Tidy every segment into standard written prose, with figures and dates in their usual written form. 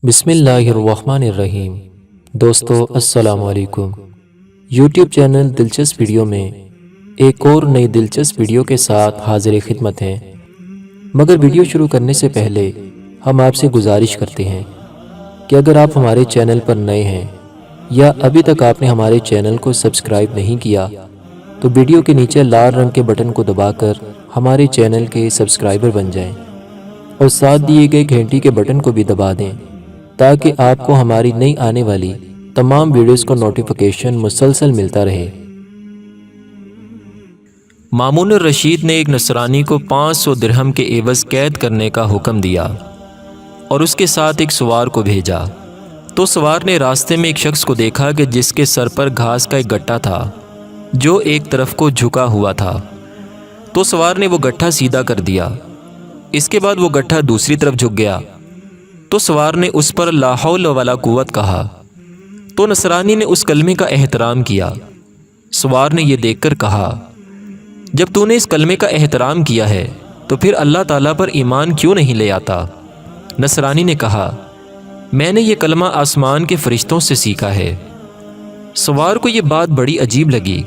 بسم اللہ الرحمن الرحیم۔ دوستو السلام علیکم۔ یوٹیوب چینل دلچسپ ویڈیو میں ایک اور نئی دلچسپ ویڈیو کے ساتھ حاضر خدمت ہیں، مگر ویڈیو شروع کرنے سے پہلے ہم آپ سے گزارش کرتے ہیں کہ اگر آپ ہمارے چینل پر نئے ہیں یا ابھی تک آپ نے ہمارے چینل کو سبسکرائب نہیں کیا تو ویڈیو کے نیچے لال رنگ کے بٹن کو دبا کر ہمارے چینل کے سبسکرائبر بن جائیں اور ساتھ دیے گئے گھنٹی کے بٹن کو بھی دبا دیں تاکہ آپ کو ہماری نئی آنے والی تمام ویڈیوز کو نوٹیفیکیشن مسلسل ملتا رہے۔ مامون الرشید نے ایک نصرانی کو 500 درہم کے عوض قید کرنے کا حکم دیا اور اس کے ساتھ ایک سوار کو بھیجا۔ تو سوار نے راستے میں ایک شخص کو دیکھا کہ جس کے سر پر گھاس کا ایک گٹھا تھا جو ایک طرف کو جھکا ہوا تھا۔ تو سوار نے وہ گٹھا سیدھا کر دیا۔ اس کے بعد وہ گٹھا دوسری طرف جھک گیا۔ تو سوار نے اس پر لا حول ولا قوت کہا۔ تو نصرانی نے اس کلمے کا احترام کیا۔ سوار نے یہ دیکھ کر کہا، جب تو نے اس کلمے کا احترام کیا ہے تو پھر اللہ تعالیٰ پر ایمان کیوں نہیں لے آتا؟ نصرانی نے کہا، میں نے یہ کلمہ آسمان کے فرشتوں سے سیکھا ہے۔ سوار کو یہ بات بڑی عجیب لگی۔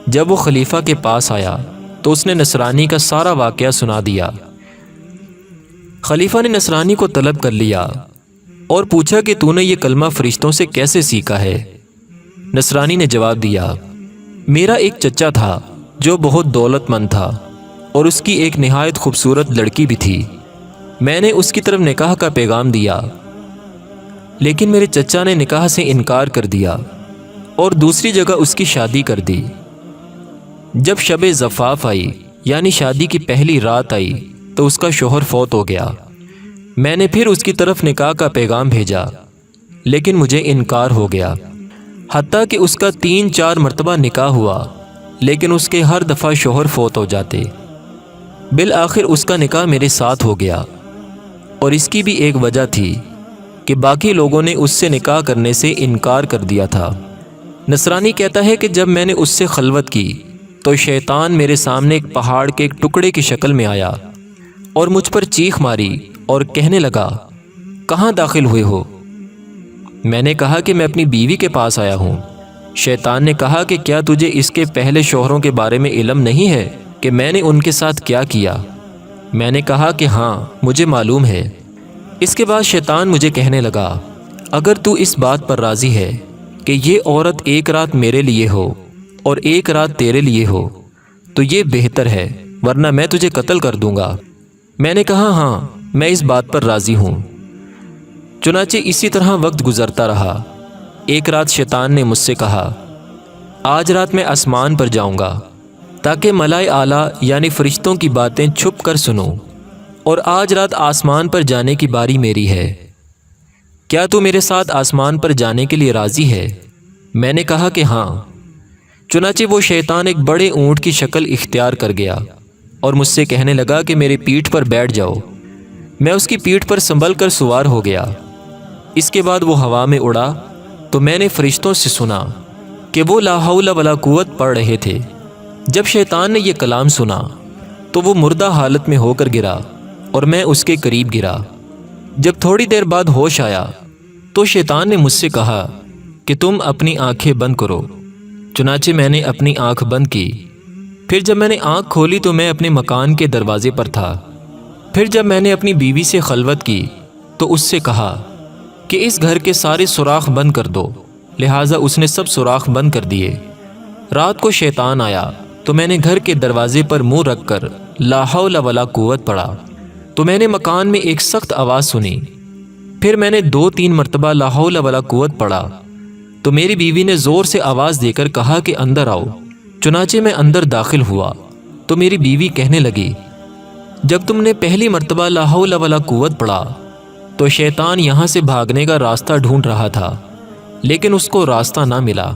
جب وہ خلیفہ کے پاس آیا تو اس نے نصرانی کا سارا واقعہ سنا دیا۔ خلیفہ نے نصرانی کو طلب کر لیا اور پوچھا کہ تو نے یہ کلمہ فرشتوں سے کیسے سیکھا ہے؟ نصرانی نے جواب دیا، میرا ایک چچا تھا جو بہت دولت مند تھا اور اس کی ایک نہایت خوبصورت لڑکی بھی تھی۔ میں نے اس کی طرف نکاح کا پیغام دیا، لیکن میرے چچا نے نکاح سے انکار کر دیا اور دوسری جگہ اس کی شادی کر دی۔ جب شب زفاف آئی یعنی شادی کی پہلی رات آئی تو اس کا شوہر فوت ہو گیا۔ میں نے پھر اس کی طرف نکاح کا پیغام بھیجا لیکن مجھے انکار ہو گیا، حتیٰ کہ اس کا 3-4 مرتبہ نکاح ہوا لیکن اس کے ہر دفعہ شوہر فوت ہو جاتے۔ بالآخر اس کا نکاح میرے ساتھ ہو گیا، اور اس کی بھی ایک وجہ تھی کہ باقی لوگوں نے اس سے نکاح کرنے سے انکار کر دیا تھا۔ نصرانی کہتا ہے کہ جب میں نے اس سے خلوت کی تو شیطان میرے سامنے ایک پہاڑ کے ایک ٹکڑے کی شکل میں آیا اور مجھ پر چیخ ماری اور کہنے لگا، کہاں داخل ہوئے ہو؟ میں نے کہا کہ میں اپنی بیوی کے پاس آیا ہوں۔ شیطان نے کہا کہ کیا تجھے اس کے پہلے شوہروں کے بارے میں علم نہیں ہے کہ میں نے ان کے ساتھ کیا کیا؟ میں نے کہا کہ ہاں مجھے معلوم ہے۔ اس کے بعد شیطان مجھے کہنے لگا، اگر تو اس بات پر راضی ہے کہ یہ عورت ایک رات میرے لیے ہو اور ایک رات تیرے لیے ہو تو یہ بہتر ہے، ورنہ میں تجھے قتل کر دوں گا۔ میں نے کہا ہاں میں اس بات پر راضی ہوں۔ چنانچہ اسی طرح وقت گزرتا رہا۔ ایک رات شیطان نے مجھ سے کہا، آج رات میں آسمان پر جاؤں گا تاکہ ملائے اعلیٰ یعنی فرشتوں کی باتیں چھپ کر سنوں، اور آج رات آسمان پر جانے کی باری میری ہے۔ کیا تو میرے ساتھ آسمان پر جانے کے لیے راضی ہے؟ میں نے کہا کہ ہاں۔ چنانچہ وہ شیطان ایک بڑے اونٹ کی شکل اختیار کر گیا اور مجھ سے کہنے لگا کہ میری پیٹھ پر بیٹھ جاؤ۔ میں اس کی پیٹھ پر سنبھل کر سوار ہو گیا۔ اس کے بعد وہ ہوا میں اڑا تو میں نے فرشتوں سے سنا کہ وہ لا حول ولا قوت پڑھ رہے تھے۔ جب شیطان نے یہ کلام سنا تو وہ مردہ حالت میں ہو کر گرا اور میں اس کے قریب گرا۔ جب تھوڑی دیر بعد ہوش آیا تو شیطان نے مجھ سے کہا کہ تم اپنی آنکھیں بند کرو۔ چنانچہ میں نے اپنی آنکھ بند کی۔ پھر جب میں نے آنکھ کھولی تو میں اپنے مکان کے دروازے پر تھا۔ پھر جب میں نے اپنی بیوی سے خلوت کی تو اس سے کہا کہ اس گھر کے سارے سوراخ بند کر دو، لہٰذا اس نے سب سوراخ بند کر دیے۔ رات کو شیطان آیا تو میں نے گھر کے دروازے پر منہ رکھ کر لا حول ولا قوت پڑھا تو میں نے مکان میں ایک سخت آواز سنی۔ پھر میں نے 2-3 مرتبہ لا حول ولا قوت پڑھا تو میری بیوی نے زور سے آواز دے کر کہا کہ اندر آؤ۔ چنانچہ میں اندر داخل ہوا تو میری بیوی کہنے لگی، جب تم نے پہلی مرتبہ لا حول ولا قوت پڑھا تو شیطان یہاں سے بھاگنے کا راستہ ڈھونڈ رہا تھا لیکن اس کو راستہ نہ ملا۔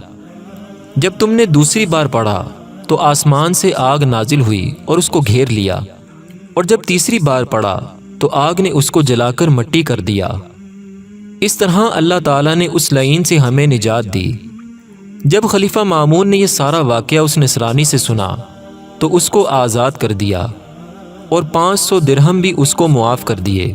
جب تم نے دوسری بار پڑھا تو آسمان سے آگ نازل ہوئی اور اس کو گھیر لیا، اور جب تیسری بار پڑھا تو آگ نے اس کو جلا کر مٹی کر دیا۔ اس طرح اللہ تعالیٰ نے اس لعین سے ہمیں نجات دی۔ جب خلیفہ مامون نے یہ سارا واقعہ اس نصرانی سے سنا تو اس کو آزاد کر دیا اور 500 درہم بھی اس کو معاف کر دیے۔